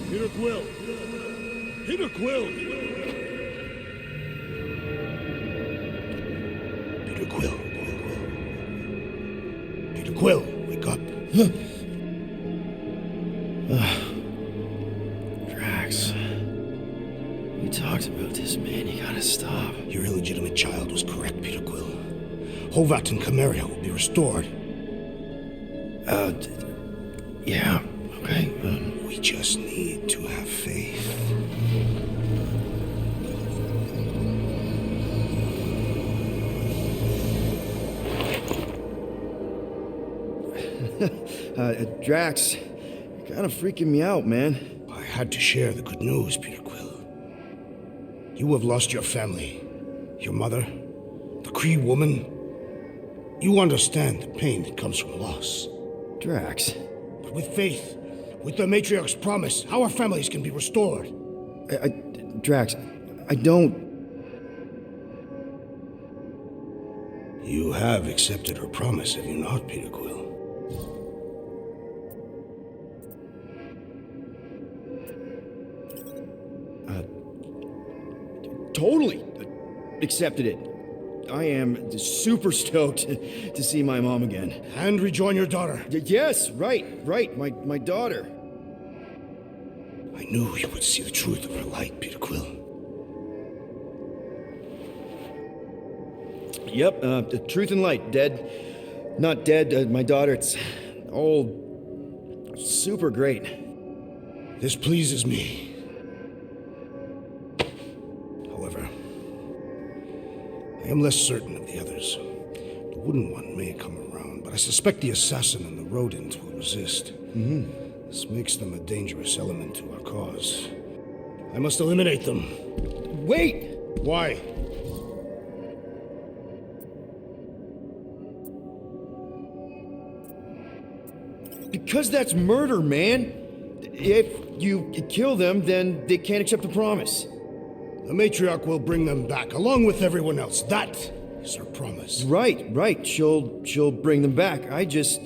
Peter Quill! Peter Quill! Peter Quill. Peter Quill, wake up. Drax. We talked about this, man. You gotta stop. Your illegitimate child was correct, Peter Quill. Hovat and Chimeria will be restored. Yeah, okay. We just need to have faith. Drax, you're kind of freaking me out, man. I had to share the good news, Peter Quill. You have lost your family, your mother, the Kree woman. You understand the pain that comes from loss. Drax. But with faith, with the Matriarch's promise, our families can be restored. Drax, I don't... You have accepted her promise, have you not, Peter Quill? Totally accepted it. I am super stoked to see my mom again. And rejoin your daughter. Yes, right, my daughter. I knew you would see the truth of her light, Peter Quill. Yep, the truth and light, dead. Not dead, my daughter, it's all super great. This pleases me. However, I am less certain of the others. The wooden one may come around, but I suspect the assassin and the rodent will resist. This makes them a dangerous element to our cause. I must eliminate them. Wait! Why? Because that's murder, man. If you kill them, then they can't accept the promise. The matriarch will bring them back, along with everyone else. That is her promise. Right. She'll bring them back. I just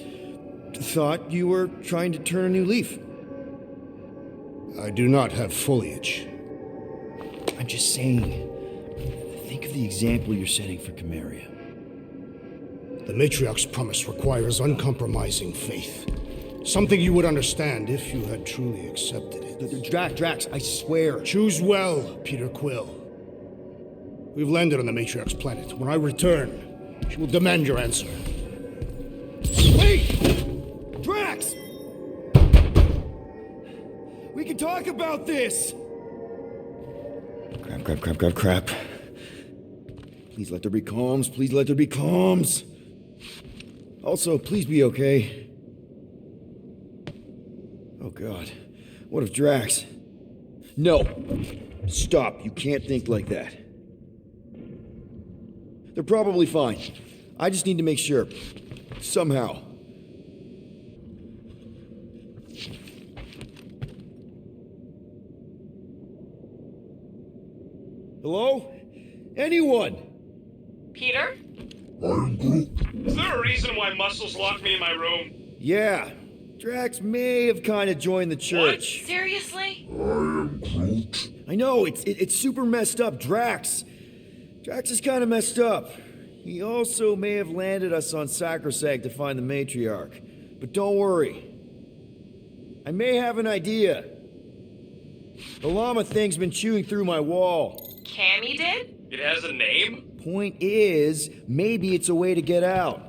thought you were trying to turn a new leaf. I do not have foliage. I'm just saying, think of the example you're setting for Chimeria. The matriarch's promise requires uncompromising faith. Something you would understand if you had truly accepted it. Drax, I swear. Choose well, Peter Quill. We've landed on the matriarch's planet. When I return, she will demand your answer. Wait! Drax! We can talk about this! Crap. Please let there be calms. Please let there be calms. Also, please be okay. Oh God. What if Drax? No. Stop. You can't think like that. They're probably fine. I just need to make sure. Somehow. Hello? Anyone? Peter? I'm Groot. Is there a reason why Muscles locked me in my room? Yeah. Drax may have kind of joined the church. What? Seriously? I am Groot. I know, it's super messed up, Drax. Drax is kind of messed up. He also may have landed us on Sacrosanct to find the matriarch. But don't worry. I may have an idea. The llama thing's been chewing through my wall. Cammy did? It has a name? Point is, maybe it's a way to get out.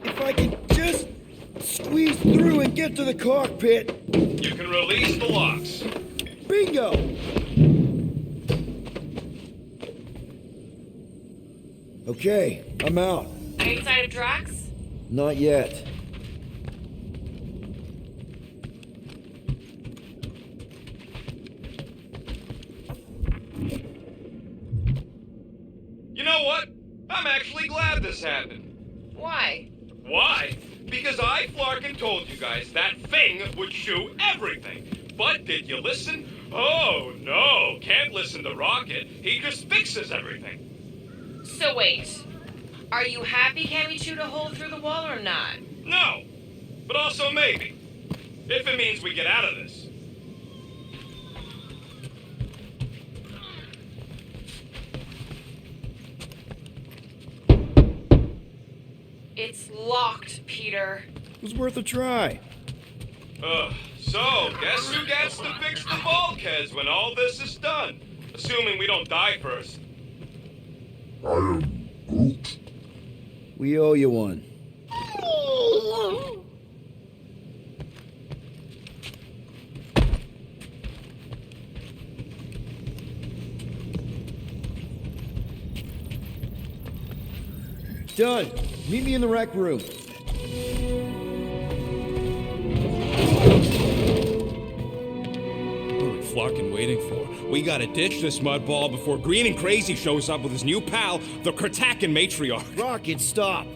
If I can just squeeze through and get to the cockpit. You can release the locks. Bingo! Okay, I'm out. Are you inside of Drax? Not yet. You know what? I'm actually glad this happened. Why? Why? Because I, Flarkin, told you guys that thing would chew everything. But did you listen? Oh, no, can't listen to Rocket. He just fixes everything. So wait. Are you happy Cammy chewed a hole through the wall or not? No, but also maybe. If it means we get out of this. It's locked, Peter. It was worth a try. So, guess who gets to fix the bulkheads when all this is done? Assuming we don't die first. I am Groot. We owe you one. Done. Meet me in the rec room. What are we Flarkin waiting for? We gotta ditch this mudball before Green and Crazy shows up with his new pal, the Kratakan matriarch. Rocket, stop.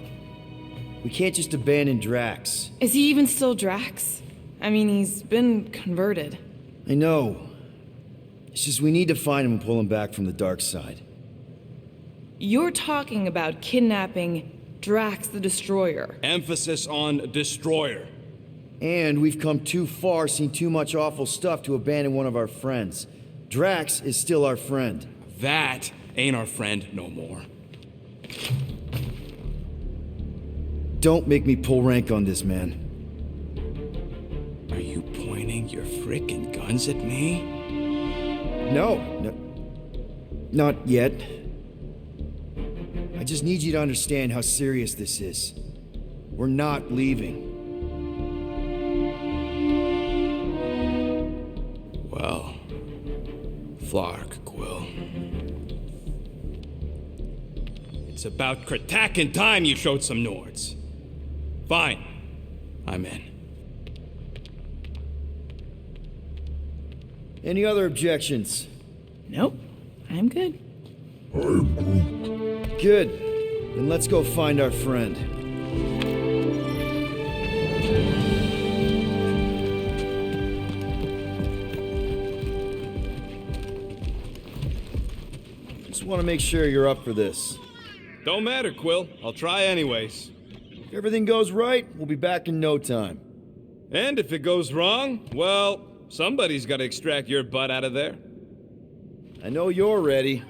We can't just abandon Drax. Is he even still Drax? I mean, he's been converted. I know. It's just we need to find him and pull him back from the dark side. You're talking about kidnapping Drax the Destroyer. Emphasis on destroyer. And we've come too far, seen too much awful stuff to abandon one of our friends. Drax is still our friend. That ain't our friend no more. don't make me pull rank on this, man. Are you pointing your frickin' guns at me? No, not yet. I just need you to understand how serious this is. We're not leaving. Well, Flark, Quill. It's about Kratakin time you showed some Nords. Fine. I'm in. Any other objections? Nope. I'm good. I am Groot. Good. Then let's go find our friend. Just want to make sure you're up for this. Don't matter, Quill. I'll try anyways. If everything goes right, we'll be back in no time. And if it goes wrong, well, somebody's got to extract your butt out of there. I know you're ready.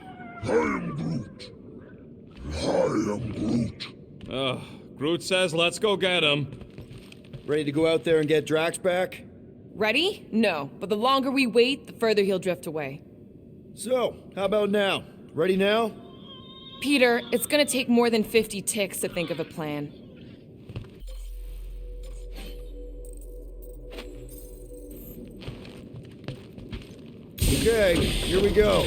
I am Groot. I am Groot. Ugh, Groot says let's go get him. Ready to go out there and get Drax back? Ready? No, but the longer we wait, the further he'll drift away. So, how about now? Ready now? Peter, it's gonna take more than 50 ticks to think of a plan. Okay, here we go.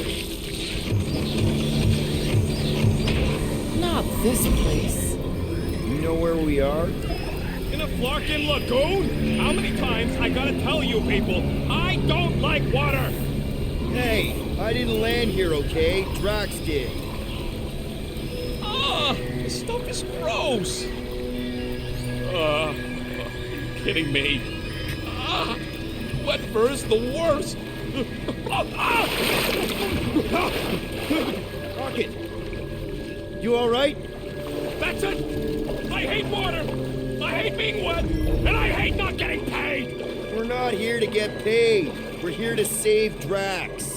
Not this place. You know where we are? In a Flarkin lagoon? How many times I gotta tell you people, I don't like water! Hey, I didn't land here, okay? Drax did. Ah, this stuff is gross. Kidding me. Wet fur is the worst. Rocket, you all right? That's it! I hate water! I hate being wet! And I hate not getting paid! We're not here to get paid. We're here to save Drax.